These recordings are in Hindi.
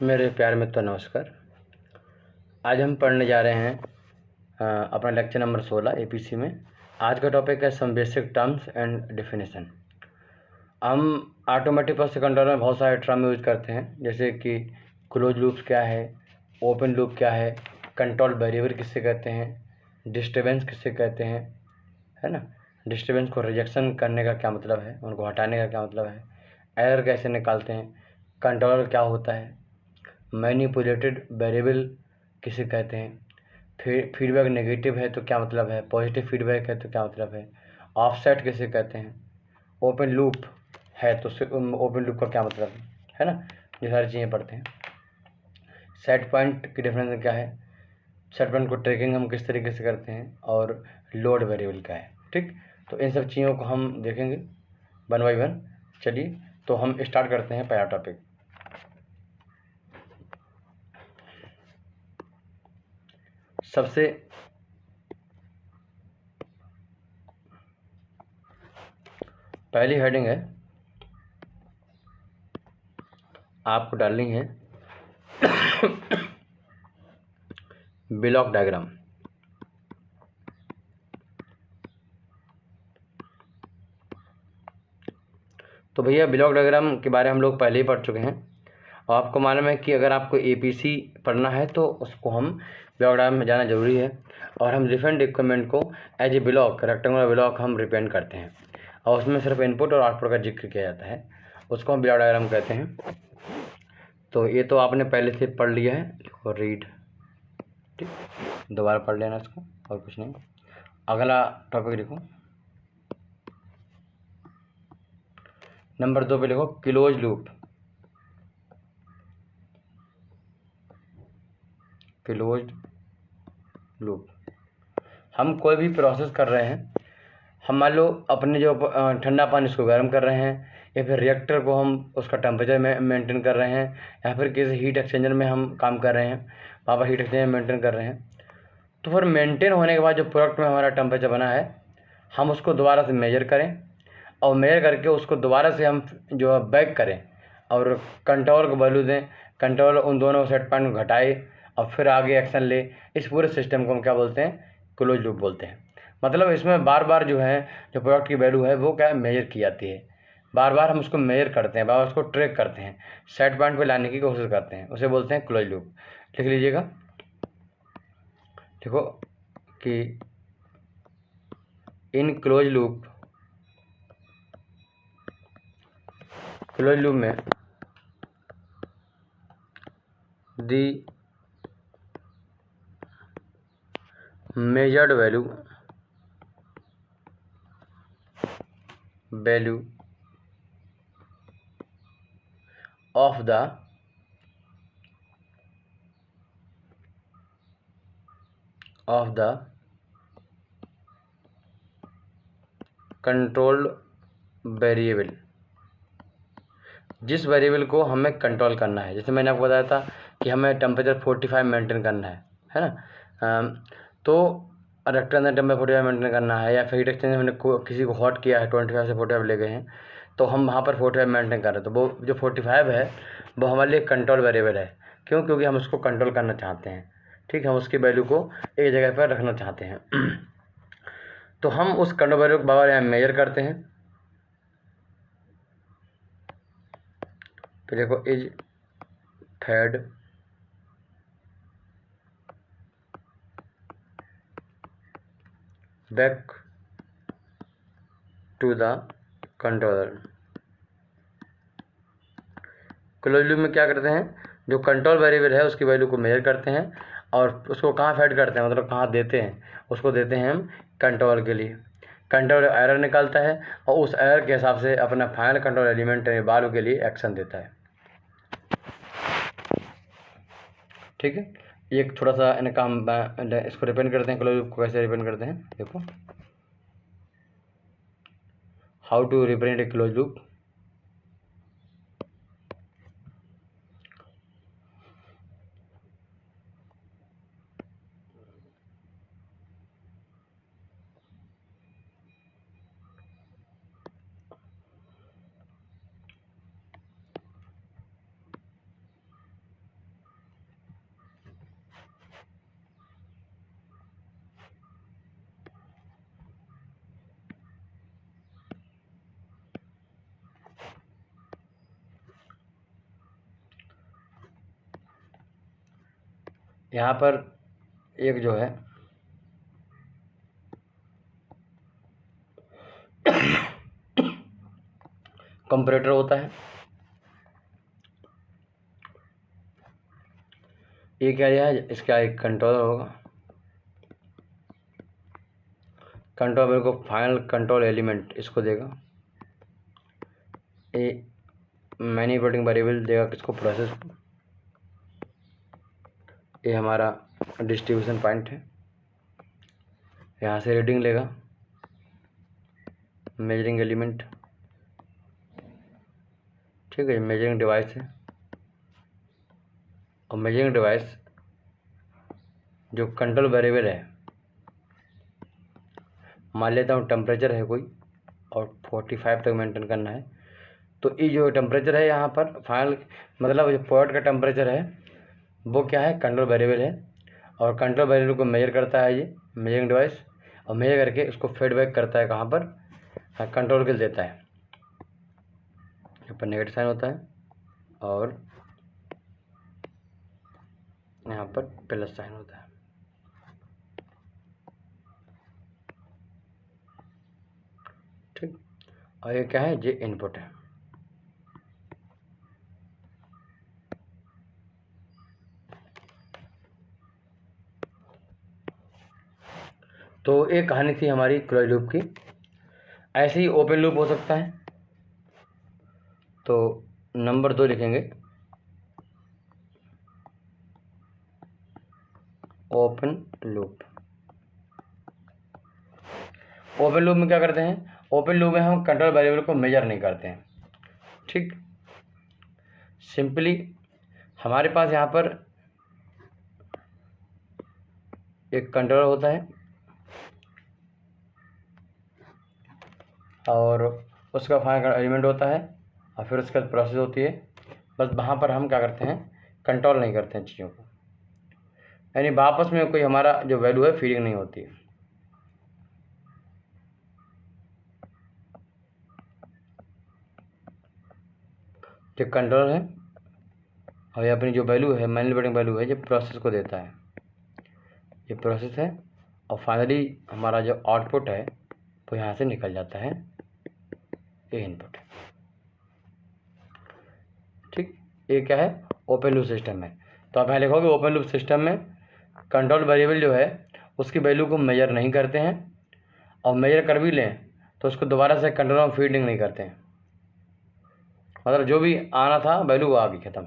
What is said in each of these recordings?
मेरे प्यारे मित्रों नमस्कार। आज हम पढ़ने जा रहे हैं अपना लेक्चर नंबर 16 एपीसी में। आज का टॉपिक है some basic terms and definition. हम ऑटोमेटिक प्रोसेस कंट्रोल में बहुत सारे टर्म यूज करते हैं, जैसे कि क्लोज लूप क्या है, ओपन लूप क्या है, कंट्रोल वेरिएबल किससे कहते हैं, डिस्टर्बेंस किससे कहते हैं, है ना। डिस्टर्बेंस को रिजेक्शन करने का क्या मतलब है, उनको हटाने का क्या मतलब है, एरर कैसे निकालते हैं, कंट्रोलर क्या होता है, मैनिपुलेटेड वेरिएबल किसे कहते हैं, फीडबैक नेगेटिव है तो क्या मतलब है, पॉजिटिव फीडबैक है तो क्या मतलब है, ऑफसेट किसे कहते हैं, ओपन लूप है तो ओपन लूप का क्या मतलब है ना। ये सारी चीज़ें पढ़ते हैं। सेट पॉइंट की डिफरेंस क्या है, सेट पॉइंट को ट्रैकिंग हम किस तरीके से करते हैं, और लोड वेरिएबल क्या है। ठीक, तो इन सब चीज़ों को हम देखेंगे वन बाई वन। चलिए तो हम स्टार्ट करते हैं पहला टॉपिक। सबसे पहली हेडिंग है, आपको डालनी है ब्लॉक डायग्राम। तो भैया ब्लॉक डायग्राम के बारे में हम लोग पहले ही पढ़ चुके हैं, और आपको मालूम है कि अगर आपको एपीसी पढ़ना है तो उसको हम ब्लॉक डायग्राम में जाना जरूरी है। और हम डिफरेंट डॉक्यूमेंट को as a block, rectangular block हम रिप्रेजेंट करते हैं, और उसमें सिर्फ इनपुट और आउटपुट का जिक्र किया जाता है, उसको हम ब्लॉक डायग्राम कहते हैं। तो ये तो आपने पहले से पढ़ लिया है, लिखो रीड। ठीक, दोबारा पढ़ लेना इसको, और कुछ नहीं। अगला टॉपिक लिखो, नंबर 2 पे लिखो क्लोज लूप। क्लोज लूप, हम कोई भी प्रोसेस कर रहे हैं, हम मान लो अपने जो ठंडा पानी इसको गर्म कर रहे हैं, या फिर रिएक्टर को हम उसका टेम्परेचर में मेंटेन कर रहे हैं, या फिर किसी हीट एक्सचेंजर में हम काम कर रहे हैं, वहाँ पर हीट एक्सचेंजर मेंटेन कर रहे हैं। तो फिर मेंटेन होने के बाद जो प्रोडक्ट में हमारा टेम्परेचर बना है, हम उसको दोबारा से मेजर करें, और मेजर करके उसको दोबारा से हम जो है बैक करें, और कंट्रोल को वैल्यू दें, कंट्रोल उन दोनों सेट पॉइंट को घटाए और फिर आगे एक्शन ले। इस पूरे सिस्टम को हम क्या बोलते हैं, क्लोज लूप बोलते हैं। मतलब इसमें बार बार जो है जो प्रोडक्ट की वैल्यू है वो क्या मेजर की जाती है, बार बार हम उसको मेजर करते हैं, बार बार उसको ट्रैक करते हैं, सेट पॉइंट पे लाने की कोशिश करते हैं, उसे बोलते हैं क्लोज लूप। लिख लीजिएगा, देखो कि इन क्लोज लूप में दी measured value of the controlled variable, जिस वेरिएबल को हमें कंट्रोल करना है। जैसे मैंने आपको बताया था कि हमें टेम्परेचर 45 मेंटेन करना है ना। तो रेक्टर अंदर टेम्परेचर 45 मेंटेन करना है, या फिर हीट एक्सचेंजर मैंने किसी को हॉट किया है, 25 से 45 ले गए हैं, तो हम वहाँ पर 45 मेंटेन कर रहे हैं। तो वो जो 45 है वो हमारे लिए कंट्रोल वेरिएबल है। क्यों? क्योंकि हम उसको कंट्रोल करना चाहते हैं। ठीक, हम उसकी वैल्यू को एक जगह पर रखना चाहते हैं। तो हम उस कंट्रोल वैल्यू को बार यहाँ मेजर करते हैं। तो देखो is fed back to the controller. Close loop में क्या करते हैं, जो कंट्रोल वेरिएबल है उसकी वैल्यू को मेजर करते हैं, और उसको कहाँ फेड करते हैं, मतलब कहाँ देते हैं, उसको देते हैं हम कंट्रोल के लिए। कंट्रोल एरर निकालता है, और उस एरर के हिसाब से अपना फाइनल कंट्रोल एलिमेंट वैल्यू के लिए एक्शन देता है। ठीक है, एक थोड़ा सा इनका हम इसको रिप्रेजेंट करते हैं, क्लोज लूप को कैसे रिप्रेजेंट करते हैं। देखो, how to represent a close loop. यहाँ पर एक जो है कंपैरेटर होता है, ये क्या दिया है, इसका एक कंट्रोलर होगा, कंट्रोलर को फाइनल कंट्रोल एलिमेंट इसको देगा, ये मैनिपुलेटिंग वेरिएबल देगा किसको, प्रोसेस को, ये हमारा डिस्ट्रीब्यूशन पॉइंट है, यहाँ से रीडिंग लेगा, मेजरिंग एलिमेंट, ठीक है, मेजरिंग डिवाइस है, और मेजरिंग डिवाइस जो कंट्रोल वेरिएबल है, मान लेता हूँ टेम्परेचर है कोई और 45 तक मेंटेन करना है, तो ये जो टेम्परेचर है यहाँ पर फाइनल मतलब जो पॉइंट का टेम्परेचर है वो क्या है, कंट्रोल वेरिएबल है, और कंट्रोल वेरिएबल को मेजर करता है ये मेजरिंग डिवाइस, और मेजर करके उसको फीडबैक करता है कहाँ पर, कंट्रोल के देता है, यहाँ पर नेगेटिव साइन होता है और यहाँ पर प्लस साइन होता है, ठीक। और ये क्या है, ये इनपुट है। तो एक कहानी थी हमारी क्लोज लूप की, ऐसे ही ओपन लूप हो सकता है, तो नंबर 2 लिखेंगे, ओपन लूप। ओपन लूप में क्या करते हैं, ओपन लूप में हम कंट्रोल वेरिएबल को मेजर नहीं करते हैं, ठीक। सिंपली हमारे पास यहाँ पर एक कंट्रोलर होता है और उसका फाइनल एलिमेंट होता है, और फिर उसके बाद प्रोसेस होती है, बस वहाँ पर हम क्या करते हैं, कंट्रोल नहीं करते हैं चीज़ों को, यानी वापस में कोई हमारा जो वैल्यू है फीडिंग नहीं होती है। जो कंट्रोलर है और ये अपनी जो वैल्यू है मैनिपुलेटिंग वैल्यू है, ये प्रोसेस को देता है, ये प्रोसेस है, और फाइनली हमारा जो आउटपुट है वो यहाँ से निकल जाता है, ये इनपुट है, ठीक। ये क्या है, ओपन लूप सिस्टम है। तो आप यहाँ लिखोगे ओपन लूप सिस्टम में कंट्रोल वेरिएबल जो है उसकी वैल्यू को मेजर नहीं करते हैं, और मेजर कर भी लें तो उसको दोबारा से कंट्रोलर में फीडिंग नहीं करते हैं, मतलब जो भी आना था वैल्यू वो आ गई, ख़त्म।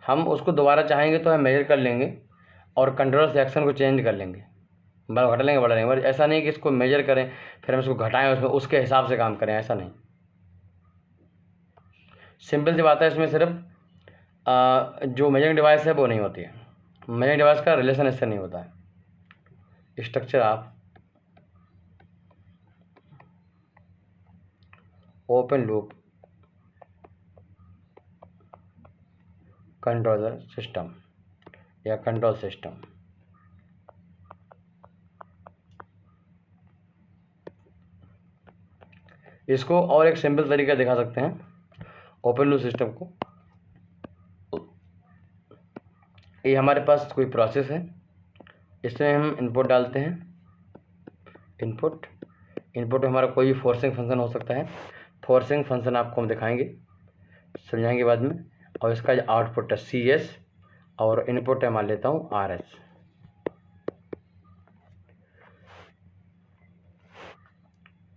हम उसको दोबारा चाहेंगे तो हम मेजर कर लेंगे और कंट्रोलर सेक्शन को चेंज कर लेंगे, मतलब घटा लेंगे बढ़ा लेंगे, बट ऐसा नहीं कि इसको मेजर करें फिर हम इसको घटाएं उसमें उसके हिसाब से काम करें, ऐसा नहीं। सिंपल सी बात है, इसमें सिर्फ जो मेजरिंग डिवाइस है वो नहीं होती है, मेजरिंग डिवाइस का रिलेशन इससे नहीं होता है। Structure of open loop controller system या कंट्रोल सिस्टम, इसको और एक सिंपल तरीका दिखा सकते हैं ओपन लूप सिस्टम को। ये हमारे पास कोई प्रोसेस है, इसमें हम इनपुट डालते हैं, इनपुट में हमारा कोई भी फोर्सिंग फंक्शन हो सकता है, फोर्सिंग फंक्शन आपको हम दिखाएंगे, समझाएंगे बाद में, और इसका जो आउटपुट है CS और इनपुट है मान लेता हूँ RS।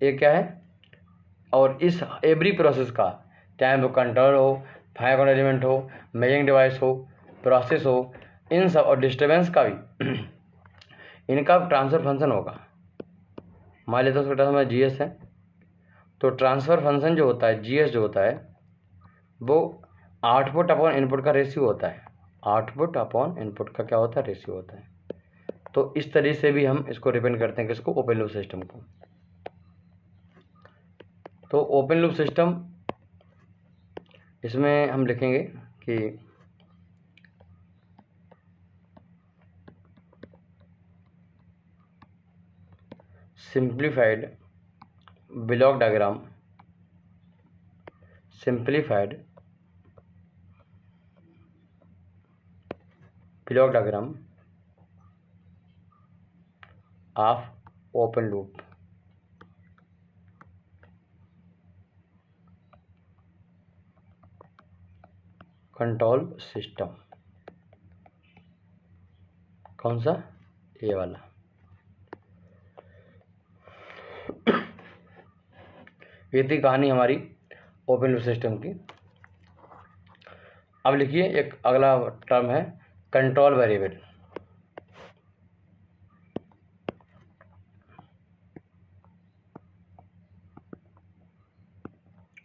ये क्या है, और इस एवरी प्रोसेस का चाहे वो कंट्रोल हो, फाइनल कंट्रोल एलिमेंट हो, मेजरिंग डिवाइस हो, प्रोसेस हो, इन सब और डिस्टर्बेंस का भी इनका ट्रांसफर फंक्शन होगा। मान लेते हैं उसका ट्रांसफर GS है, तो ट्रांसफ़र फंक्शन जो होता है GS जो होता है वो आउटपुट अपॉन इनपुट का रेशियो होता है, आउटपुट अपॉन इनपुट का क्या होता है, रेशियो होता है। तो इस तरीके से भी हम इसको रिप्रेजेंट करते हैं किसको, ओपन लूप सिस्टम को। तो ओपन लूप सिस्टम इसमें हम लिखेंगे कि simplified block diagram, simplified block diagram of open loop control system. कौन सा? ये वाला। ये थी कहानी हमारी ओपन लूप सिस्टम की। अब लिखिए एक अगला टर्म है कंट्रोल वेरिएबल।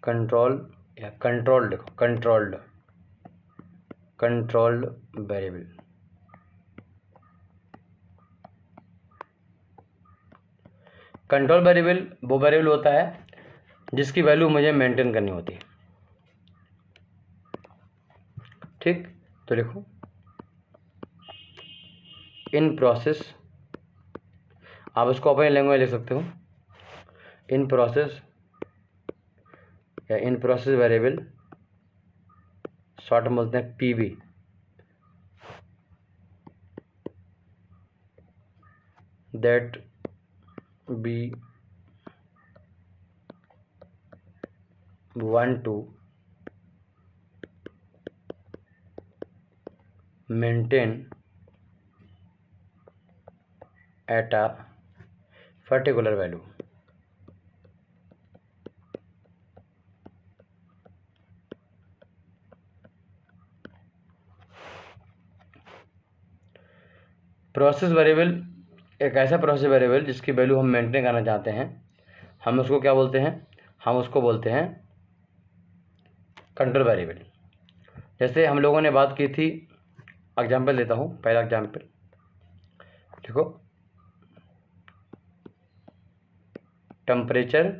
कंट्रोल या कंट्रोल्ड लिखो, कंट्रोल्ड वेरिएबल। कंट्रोल वेरिएबल वो वेरिएबल होता है जिसकी वैल्यू मुझे मेंटेन करनी होती है। ठीक, तो लिखो इन प्रोसेस, आप उसको अपने लैंग्वेज लिख सकते हो, इन प्रोसेस या इन प्रोसेस वेरिएबल, शॉर्ट में बोलते हैं PV, that we want to maintain at a particular value। Process variable एक ऐसा प्रोसेस वेरिएबल जिसकी वैल्यू हम मेंटेन करना चाहते हैं, हम उसको क्या बोलते हैं? हम उसको बोलते हैं कंट्रोल वेरिएबल। जैसे हम लोगों ने बात की थी, एग्जाम्पल देता हूँ, पहला एग्जाम्पल देखो, टेम्परेचर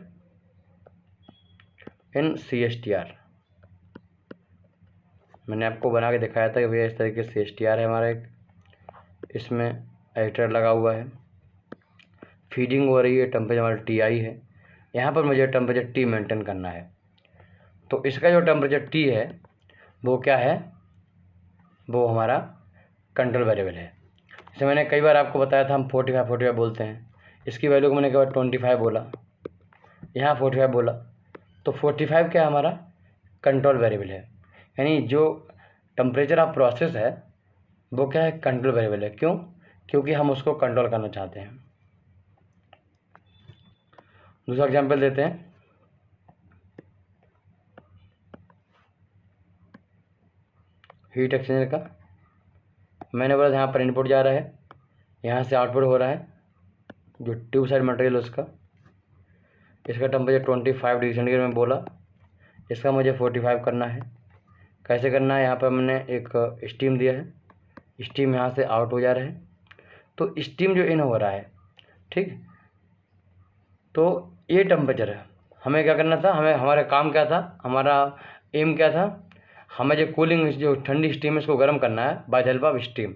इन CSTR। मैंने आपको बना के दिखाया था कि भैया इस तरीके से CSTR है हमारा एक, इसमें एडिटर लगा हुआ है, फीडिंग हो रही है, टेम्परेचर हमारा TI है। यहाँ पर मुझे टेम्परेचर T मेंटेन करना है, तो इसका जो टेम्परेचर T है वो क्या है? वो हमारा कंट्रोल वेरिएबल है। जैसे मैंने कई बार आपको बताया था, हम 45 बोलते हैं, इसकी वैल्यू को मैंने कई बार 25 बोला, यहाँ 45 बोला, तो 45 क्या हमारा कंट्रोल वेरिएबल है। यानी जो टेम्परेचर ऑफ प्रोसेस है वो क्या है? कंट्रोल वेरिएबल है। क्यों? क्योंकि हम उसको कंट्रोल करना चाहते हैं। दूसरा एग्जांपल देते हैं, हीट एक्सचेंजर का। मैंने बोला यहाँ पर इनपुट जा रहा है, यहाँ से आउटपुट हो रहा है, जो ट्यूब साइड मटेरियल उसका, इसका टेम्परेचर 25 डिग्री सेंटीग्रेड में बोला, इसका मुझे 45 करना है। कैसे करना है? यहाँ पर मैंने एक स्टीम दिया है, स्टीम यहाँ से आउट हो जा रहा है, तो स्टीम जो इन हो रहा है, ठीक, तो ये टेम्परेचर है। हमें क्या करना था? हमारा काम क्या था? हमारा एम क्या था? हमें जो कूलिंग, जो ठंडी स्टीम है, इसको गर्म करना है by the help of steam.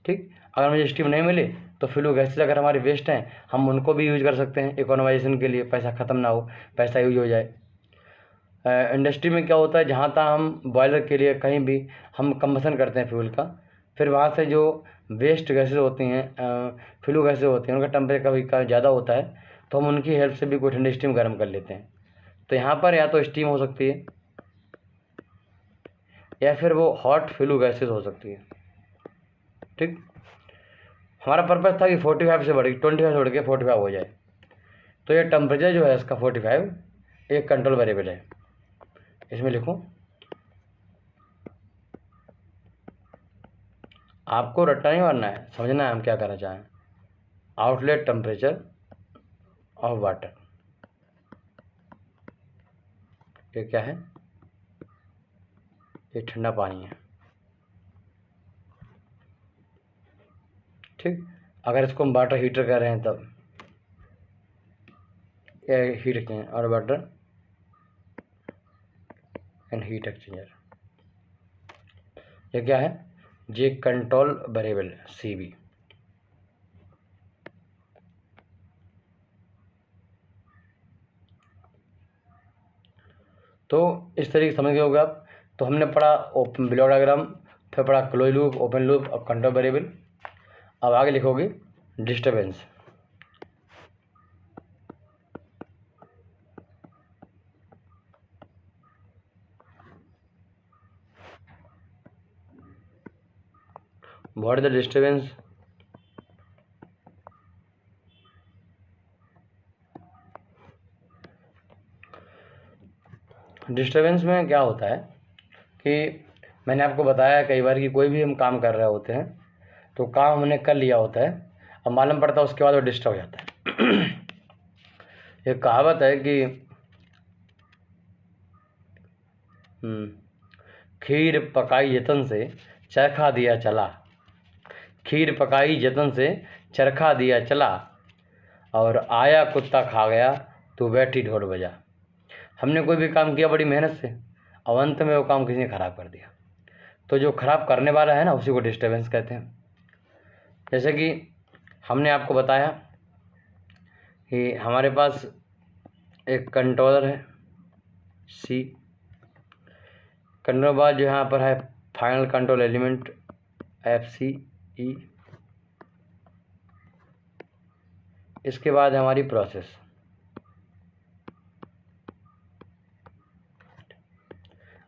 ठीक, अगर मुझे स्टीम नहीं मिली तो फ्लू गैसेज अगर हमारी वेस्ट हैं, हम उनको भी यूज कर सकते हैं इकोनोमाइजेशन के लिए, पैसा ख़त्म ना हो, पैसा यूज हो जाए। इंडस्ट्री में क्या होता है, जहाँ तक हम बॉयलर के लिए कहीं भी हम कंबसन करते हैं फ्यूल का, फिर वहाँ से जो वेस्ट गैसेज होती हैं, फ्लू गैसेज होती हैं, उनका टेम्परेचर कभी ज़्यादा होता है, तो हम उनकी हेल्प से भी कोई ठंडी स्टीम गर्म कर लेते हैं। तो यहाँ पर या तो स्टीम हो सकती है या फिर वो हॉट फ्लू गैसेज हो सकती है। ठीक, हमारा पर्पज़ था कि 45 से बढ़ के 25 से बढ़ के 45 हो जाए। तो ये टेम्परेचर जो है इसका 45 एक कंट्रोल वेरिएबल है। इसमें लिखूँ, आपको रट्टा नहीं मारना है, समझना है हम क्या करना चाहें। आउटलेट टेम्परेचर ऑफ वाटर, ये क्या है? ये ठंडा पानी है। ठीक, अगर इसको हम वाटर हीटर कर रहे हैं तब ये हीट एक्सचेंजर, और वाटर एंड हीट एक्सचेंजर, ये क्या है? ये कंट्रोल वेरिएबल CB। तो इस तरीके से समझ गए होगे आप। तो हमने पढ़ा ओपन ब्लॉक डायग्राम, फिर पढ़ा क्लोज लूप, ओपन लूप और कंट्रोल वेरिएबल। अब आगे लिखोगे disturbance. What is the disturbance? Disturbance में क्या होता है कि मैंने आपको बताया कई बार कि कोई भी हम काम कर रहे होते हैं तो काम हमने कर लिया होता है, अब मालूम पड़ता है उसके बाद वो डिस्टर्ब हो जाता है। एक कहावत है कि खीर पकाई जतन से चरखा दिया चला, खीर पकाई जतन से चरखा दिया चला, और आया कुत्ता खा गया तो बैठी ढोल बजा। हमने कोई भी काम किया बड़ी मेहनत से, और अंत में वो काम किसी ने ख़राब कर दिया, तो जो ख़राब करने वाला है ना उसी को डिस्टर्बेंस कहते हैं। जैसे कि हमने आपको बताया कि हमारे पास एक कंट्रोलर है सी, कंट्रोल बाद जो यहाँ पर है फाइनल कंट्रोल एलिमेंट FCE, इसके बाद हमारी प्रोसेस,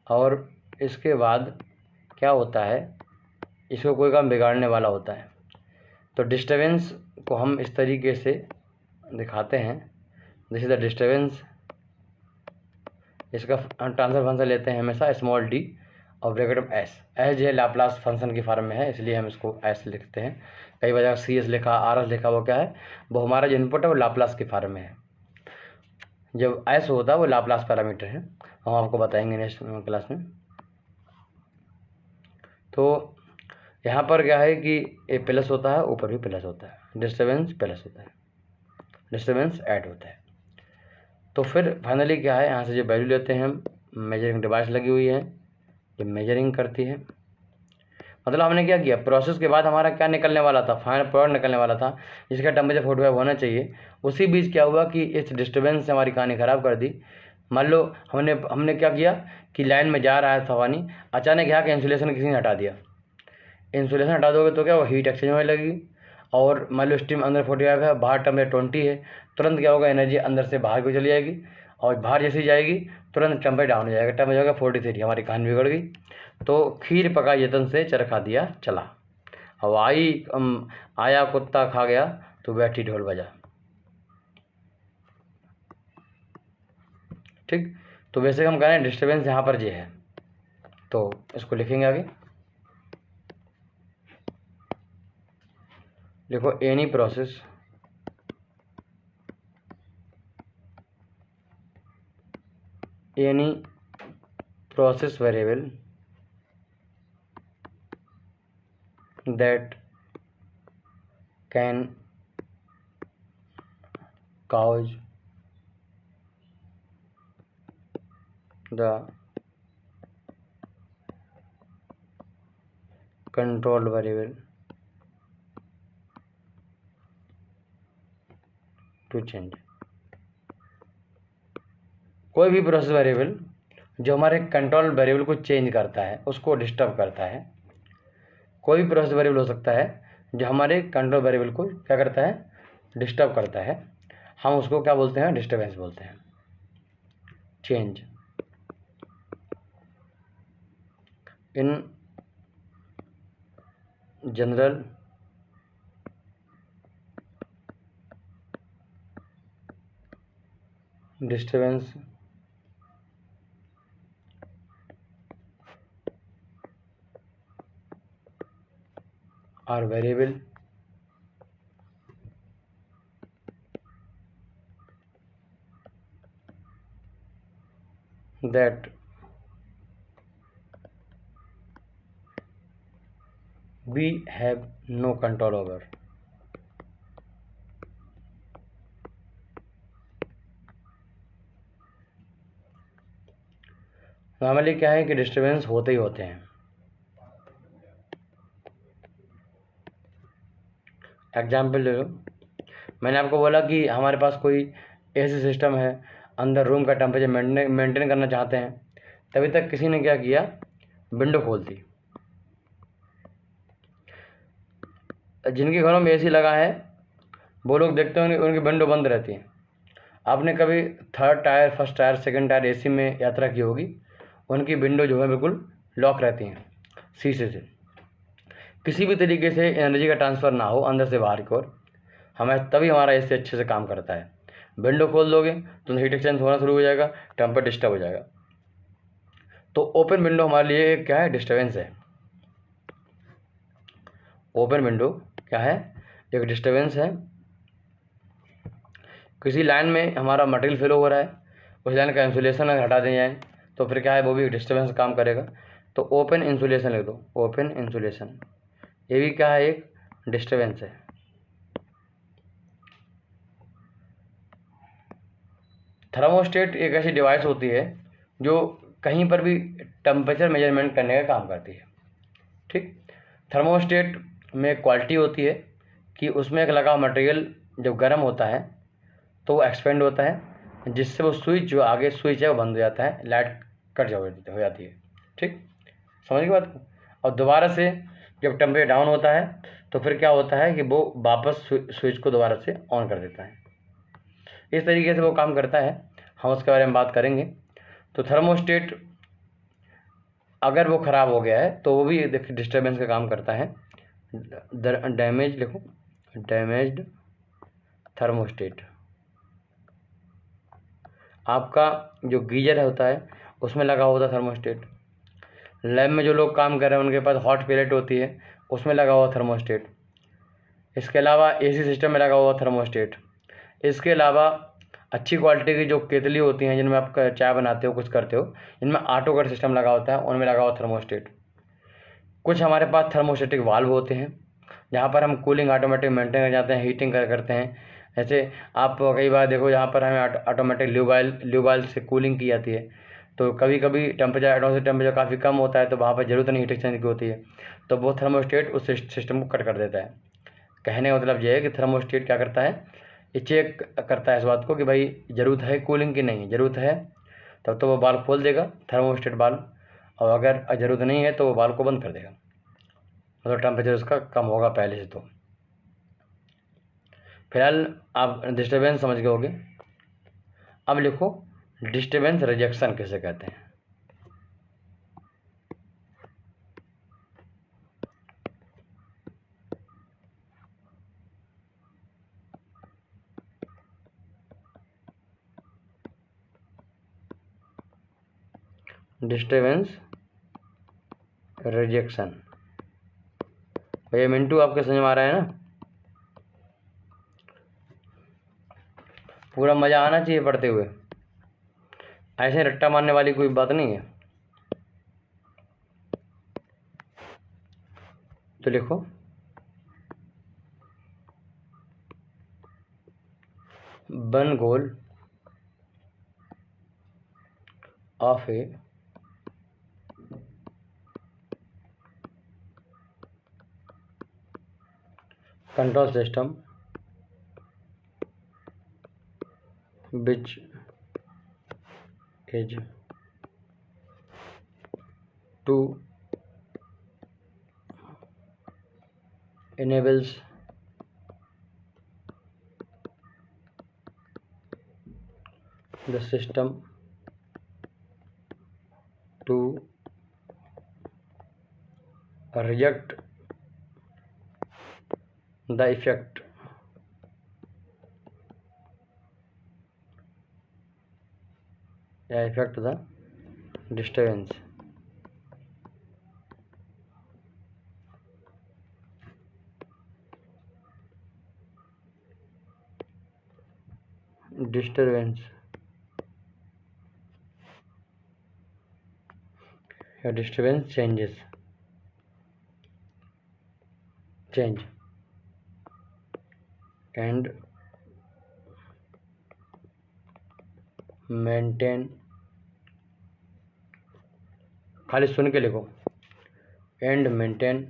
और इसके बाद क्या होता है, इसको कोई काम बिगाड़ने वाला होता है। तो डिस्टर्बेंस को हम इस तरीके से दिखाते हैं, दिस इज द डिस्टर्बेंस। इसका ट्रांसफर फंक्शन लेते हैं हमेशा स्मॉल d और ब्रैकेट ऑफ s। एस जो है लाप्लास फंक्शन की फॉर्म में है, इसलिए हम इसको s लिखते हैं। कई वजह CS लिखा, RS लिखा, वो क्या है, वो हमारा जो इनपुट है वो लाप्लास की फॉर्म में है। जब s होता है वो लाप्लास पैरामीटर है, हम आपको बताएंगे नेक्स्ट क्लास में। तो यहाँ पर क्या है कि ए प्लस होता है, ऊपर भी प्लस होता है, डिस्टर्बेंस प्लस होता है, डिस्टर्बेंस ऐड होता है। तो फिर फाइनली क्या है, यहाँ से जो वैल्यू लेते हैं हम, मेजरिंग डिवाइस लगी हुई है जो मेजरिंग करती है। मतलब हमने क्या किया, प्रोसेस के बाद हमारा क्या निकलने वाला था, फाइनल प्रोडक्ट निकलने वाला था जिसका टेम्परेचर 45 होना चाहिए। उसी बीच क्या हुआ कि इस डिस्टर्बेंस से हमारी कहानी ख़राब कर दी। मान लो हमने क्या किया कि लाइन में जा रहा है था पानी, अचानक यहाँ का इंसुलेशन किसी ने हटा दिया। इंसुलेशन हटा दोगे तो क्या वो हीट एक्सचेंज होने लगेगी, और मान लो स्टीम अंदर 45 है, बाहर टेम्परेचर 20 है, तुरंत क्या होगा, एनर्जी अंदर से बाहर को चली जाएगी, और बाहर जैसी जाएगी तुरंत टेम्परेचर डाउन हो जाएगा, टेम्परेचर होगा 43। हमारी कहानी बिगड़ गई। तो खीर पकाई जतन से चरखा दिया चला, अब आया कुत्ता खा गया तो बैठी ढोल बजा। ठीक, तो वैसे हम कह रहे हैं डिस्टर्बेंस यहाँ पर ये है, तो इसको लिखेंगे आगे। देखो any process variable that can cause the control variable to change। कोई भी प्रोसेस वेरिएबल जो हमारे कंट्रोल वेरिएबल को चेंज करता है उसको डिस्टर्ब करता है। कोई भी प्रोसेस वेरिएबल हो सकता है जो हमारे कंट्रोल वेरिएबल को क्या करता है, डिस्टर्ब करता है, हम उसको क्या बोलते हैं, डिस्टर्बेंस बोलते हैं। Change in general disturbance are variable that we have no control over। Normally क्या है कि डिस्टर्बेंस होते ही होते हैं। एग्जाम्पल ले लो, मैंने आपको बोला कि हमारे पास कोई ऐसी सिस्टम है, अंदर रूम का टेम्परेचर मेंटेन करना चाहते हैं, तभी तक किसी ने क्या किया, विंडो खोल दी। जिनके घरों में एसी लगा है वो लोग देखते होंगे उनकी विंडो बंद रहती है। आपने कभी third tier, first tier, second tier AC में यात्रा की होगी, उनकी विंडो जो है बिल्कुल लॉक रहती हैं शीशे से। किसी भी तरीके से एनर्जी का ट्रांसफ़र ना हो अंदर से बाहर की ओर, तभी हमारा एसी अच्छे से काम करता है। विंडो खोल दोगे तो हीट एक्सचेंज होना शुरू हो जाएगा, टेम्पर डिस्टर्ब हो जाएगा। तो ओपन विंडो हमारे लिए क्या है? डिस्टर्बेंस है। ओपन विंडो क्या है? एक डिस्टर्बेंस है। किसी लाइन में हमारा मटेरियल फ्लो हो रहा है, उस लाइन का इंसुलेशन अगर हटा दें जाए तो फिर क्या है? वो भी एक डिस्टर्बेंस काम करेगा। तो ओपन इंसुलेशन लिख दो, ओपन इंसुलेशन, ये भी क्या है? एक डिस्टर्बेंस है। थर्मोस्टेट एक ऐसी डिवाइस होती है जो कहीं पर भी टेम्परेचर मेजरमेंट करने का काम करती है। ठीक, थर्मोस्टेट में क्वालिटी होती है कि उसमें एक लगा मटेरियल जब गर्म होता है तो वो एक्सपेंड होता है, जिससे वो स्विच जो आगे स्विच है वो बंद हो जाता है, लाइट कट हो जाती है। ठीक, समझ गए बात को? और दोबारा से जब टेम्परेचर डाउन होता है तो फिर क्या होता है कि वो वापस स्विच को दोबारा से ऑन कर देता है। इस तरीके से वो काम करता है, हम उसके बारे में बात करेंगे। तो थर्मोस्टेट अगर वो ख़राब हो गया है तो वो भी डिस्टर्बेंस का काम करता है। डैमेज लिखो, डैमेज्ड थर्मोस्टेट। आपका जो गीजर होता है उसमें लगा होता है थर्मोस्टेट। लैब में जो लोग काम कर रहे हैं उनके पास हॉट प्लेट होती है, उसमें लगा हुआ थर्मोस्टेट। इसके अलावा एसी सिस्टम में लगा हुआ थर्मोस्टेट। इसके अलावा अच्छी क्वालिटी की जो केतली होती हैं जिनमें आप चाय बनाते हो, कुछ करते हो, जिनमें ऑटो कट सिस्टम लगा होता है, उनमें लगा हुआ थर्मोस्टेट। कुछ हमारे पास थर्मोस्टेटिक वाल्व होते हैं जहाँ पर हम कूलिंग ऑटोमेटिक मेंटेन कर जाते हैं, हीटिंग करते हैं। जैसे आप कई बार देखो जहाँ पर हमें ऑटोमेटिक ल्यूबाइल से कूलिंग की जाती है, तो कभी कभी टेम्परेचर एटमॉस्फेयर टेम्परेचर काफ़ी कम होता है तो वहाँ पर ज़रूरत नहीं हीट एक्सचेंज की होती है, तो वो थर्मोस्टेट उस सिस्टम को कट कर देता है। कहने का मतलब ये है कि थर्मोस्टेट क्या करता है? ये चेक करता है इस बात को कि भाई ज़रूरत है कूलिंग की नहीं ज़रूरत है, तब तो वो बाल्ब खोल देगा थर्मोस्टेट बाल्ब, और अगर ज़रूरत नहीं है तो वो बाल्ब को बंद कर देगा, मतलब टेम्परेचर उसका कम होगा पहले से। तो फिलहाल आप डिस्टर्बेंस समझ गए होगे। अब लिखो डिस्टर्बेंस रिजेक्शन किसे कहते हैं? Disturbance rejection. भैया मिंटू आपके समझ में आ रहा है ना? पूरा मज़ा आना चाहिए पढ़ते हुए, ऐसे रट्टा मारने वाली कोई बात नहीं है। तो लिखो one goal of A control system which is to enables the system to reject the effect the disturbance. Disturbance या disturbance change and maintain, खाली सुन के लिखो, and maintain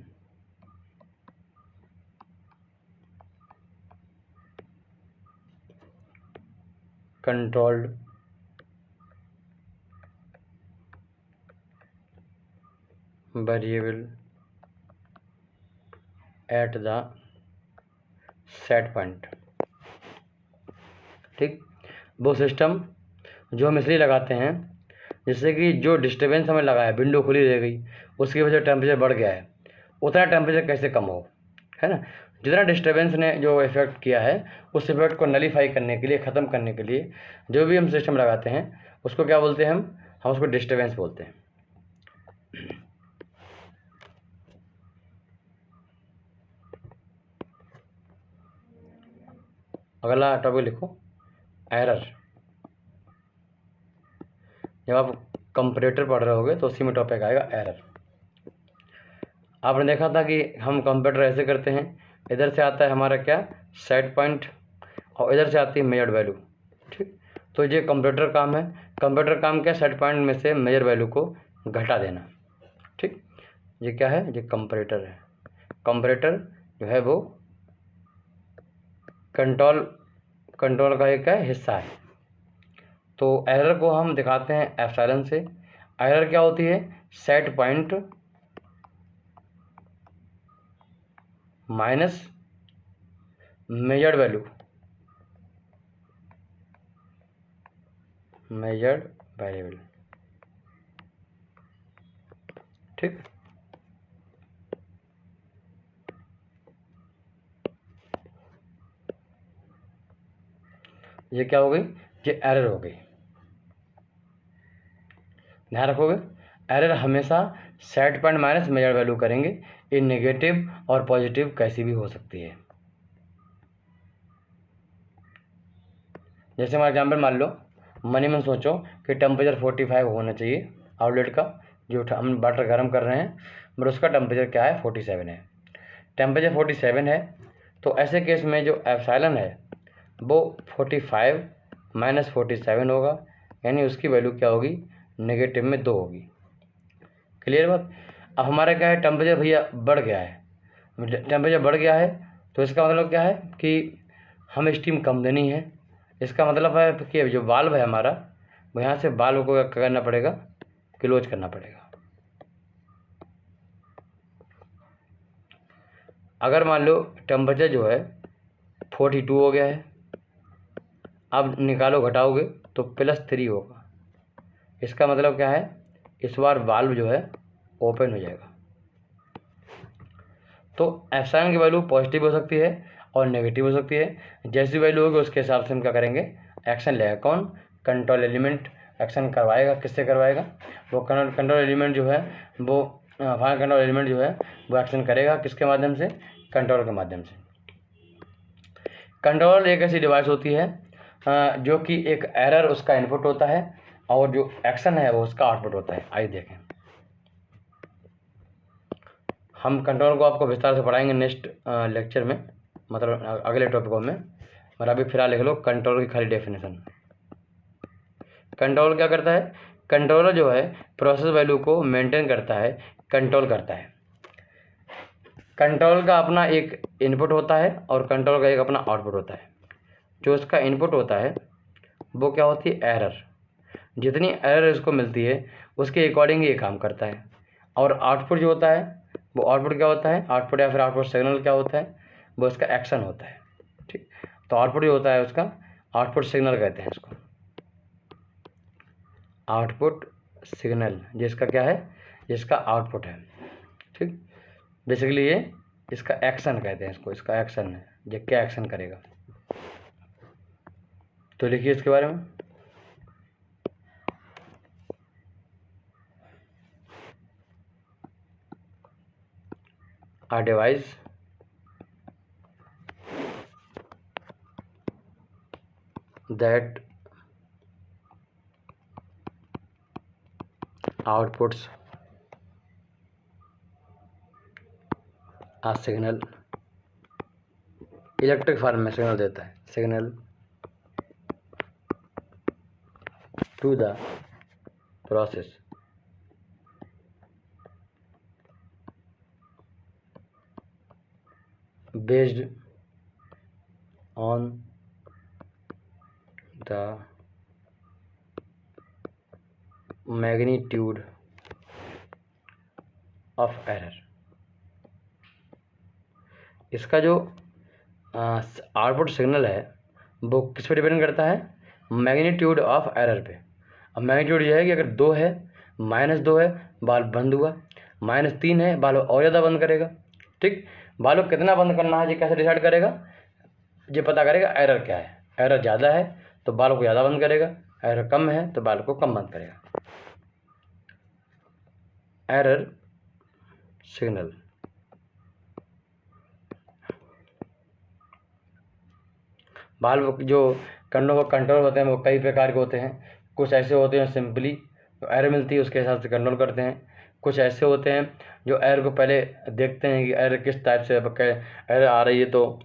controlled variable at the set point. ठीक, वो सिस्टम जो हम इसलिए लगाते हैं जिससे कि जो डिस्टर्बेंस हमें लगा है, विंडो खुली रह गई, उसकी वजह से टेम्परेचर बढ़ गया है, उतना टेम्परेचर कैसे कम हो, है ना। जितना डिस्टर्बेंस ने जो इफेक्ट किया है उस इफेक्ट को नलीफाई करने के लिए, ख़त्म करने के लिए जो भी हम सिस्टम लगाते हैं उसको क्या बोलते हैं हम उसको डिस्टर्बेंस बोलते हैं। अगला टॉपिक लिखो, एरर। जब आप कंपैरेटर पढ़ रहे होगे तो उसी में टॉपिक आएगा एरर। आपने देखा था कि हम कंपैरेटर ऐसे करते हैं, इधर से आता है हमारा क्या, सेट पॉइंट, और इधर से आती है मेजर्ड वैल्यू। ठीक, तो ये कंपैरेटर काम है। कंपैरेटर काम क्या, सेट पॉइंट में से मेजर वैल्यू को घटा देना। ठीक, ये क्या है, ये कंपैरेटर है। कंपैरेटर जो है वो कंट्रोल का एक हिस्सा है। तो एरर को हम दिखाते हैं एप्सिलॉन से। एरर क्या होती है, set point minus measured value, measured variable. ठीक, ये क्या हो गई, ये एरर हो गई। ध्यान रखोगे, एरर हमेशा set point minus measure value करेंगे। ये नेगेटिव और पॉजिटिव कैसी भी हो सकती है। जैसे हमारा एग्जाम्पल मान लो, मनी में सोचो कि टेम्परेचर 45 होना चाहिए आउटलेट का, जो हम वाटर गर्म कर रहे हैं, बट उसका टेम्परेचर क्या है, 47 है। टेम्परेचर 47 है, तो ऐसे केस में जो एप्सिलॉन है वो 45 माइनस 47 होगा, यानी उसकी वैल्यू क्या होगी, नेगेटिव में 2 होगी। क्लियर बात। अब हमारा क्या है, टेम्परेचर भैया बढ़ गया है, टेम्परेचर बढ़ गया है, तो इसका मतलब क्या है कि हमें स्टीम कम देनी है। इसका मतलब है कि जो वाल्व है हमारा, वो यहाँ से वाल्व को क्या करना पड़ेगा, क्लोज करना पड़ेगा। अगर मान लो टेम्परेचर जो है 42 हो गया है, अब निकालो घटाओगे तो +3 होगा। इसका मतलब क्या है, इस बार वाल्व जो है ओपन हो जाएगा। तो एप्सिलॉन की वैल्यू पॉजिटिव हो सकती है और नेगेटिव हो सकती है। जैसी वैल्यू होगी उसके हिसाब से हम क्या करेंगे, एक्शन लेगा। कौन, कंट्रोल एलिमेंट एक्शन करवाएगा। किससे करवाएगा, वो कंट्रोल एलिमेंट जो है वो फायर कंट्रोल एलिमेंट जो है वो एक्शन करेगा। किसके माध्यम से, कंट्रोल के माध्यम से। कंट्रोल एक ऐसी डिवाइस होती है जो कि एक एरर उसका इनपुट होता है और जो एक्शन है वो उसका आउटपुट होता है। आइए देखें, हम कंट्रोल को आपको विस्तार से पढ़ाएंगे नेक्स्ट लेक्चर में, मतलब अगले टॉपिकों में। और अभी फिलहाल लिख लो कंट्रोल की खाली डेफिनेशन। कंट्रोल क्या करता है, कंट्रोलर जो है प्रोसेस वैल्यू को मेंटेन करता है, कंट्रोल करता है। कंट्रोल का अपना एक इनपुट होता है और कंट्रोल का एक अपना आउटपुट होता है। जो इसका इनपुट होता है वो क्या होती है, एरर। जितनी एरर इसको मिलती है उसके अकॉर्डिंग ये काम करता है। और आउटपुट जो होता है वो आउटपुट क्या होता है, आउटपुट या फिर आउटपुट सिग्नल क्या होता है, वो इसका एक्शन होता है। ठीक, तो आउटपुट जो होता है उसका आउटपुट सिग्नल कहते हैं इसको, आउटपुट सिग्नल जिसका क्या है, जिसका आउटपुट है। ठीक, बेसिकली ये इसका एक्शन कहते हैं इसको, इसका एक्शन है, ये क्या एक्शन करेगा। तो लिखिए इसके बारे में, a device that outputs a signal, electric form में सिग्नल देता है, signal to the process based on the magnitude of error। इसका जो आउटपुट सिग्नल है वो किस पे डिपेंड करता है, मैग्नीट्यूड ऑफ एरर पे। अब मैग्नीट्यूड ये है कि अगर 2 है, -2 है, बाल्ब बंद हुआ, -3 है, बाल्ब और ज़्यादा बंद करेगा। ठीक, बाल्ब कितना बंद करना है ये कैसे डिसाइड करेगा, ये पता करेगा एरर क्या है। एरर ज़्यादा है तो बाल्ब को ज़्यादा बंद करेगा, एरर कम है तो बाल्ब को कम बंद करेगा। एरर सिग्नल बाल्ब जो कंट्रोल होते हैं वो कई प्रकार के होते हैं। कुछ ऐसे होते हैं सिंपली एरर मिलती है उसके हिसाब से कंट्रोल करते हैं। कुछ ऐसे होते हैं जो एरर को पहले देखते हैं कि एरर किस टाइप से एरर आ रही है तो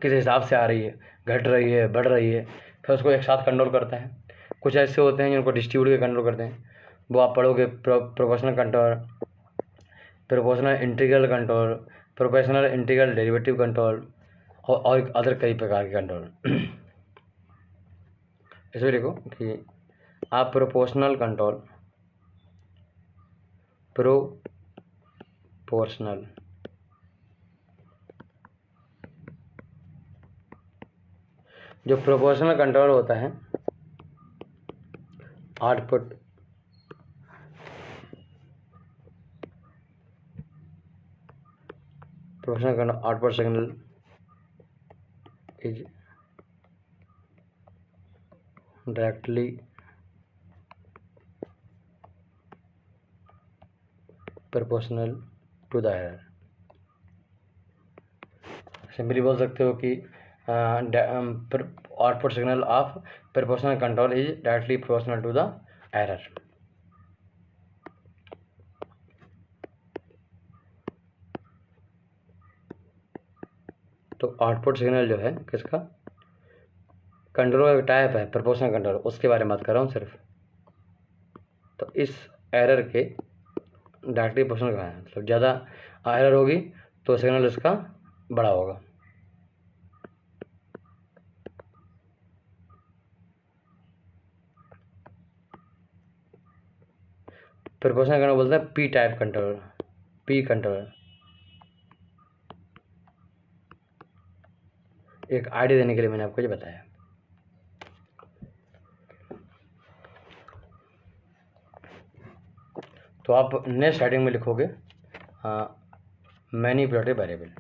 किस हिसाब से आ रही है, घट रही है, बढ़ रही है, फिर उसको एक साथ कंट्रोल करता है। कुछ ऐसे होते हैं जिनको डिस्ट्रीब्यूट के कंट्रोल करते हैं, वो आप पढ़ोगे proportional control, proportional integral control, proportional integral derivative control और अदर कई प्रकार के कंट्रोल। इसमें देखो कि आप प्रोपोर्शनल कंट्रोल, प्रोपोर्शनल जो प्रोपोर्शनल कंट्रोल होता है output proportional control output signal is directly proportional to the error. Simply बोल सकते हो कि output signal of proportional control is directly proportional to the error. तो आउटपुट सिग्नल जो है किसका, कंट्रोल का टाइप है प्रोपोर्शनल कंट्रोल, उसके बारे में बात कर रहा हूँ सिर्फ। तो इस एरर के डायरेक्टली प्रोपोर्शनल का है, मतलब ज़्यादा एरर होगी तो सिग्नल इसका बड़ा होगा। प्रोपोर्शनल कंट्रोल बोलते हैं P type control, P control. एक आइडिया देने के लिए मैंने आपको ये बताया। तो आप नेक्स्ट हेडिंग में लिखोगे मैनिपुलेटिव वेरिएबल।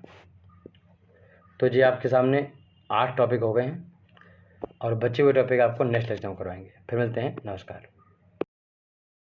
तो जी आपके सामने 8 टॉपिक हो गए हैं और बचे हुए टॉपिक आपको नेक्स्ट लेक्चर में करवाएंगे। फिर मिलते हैं, नमस्कार।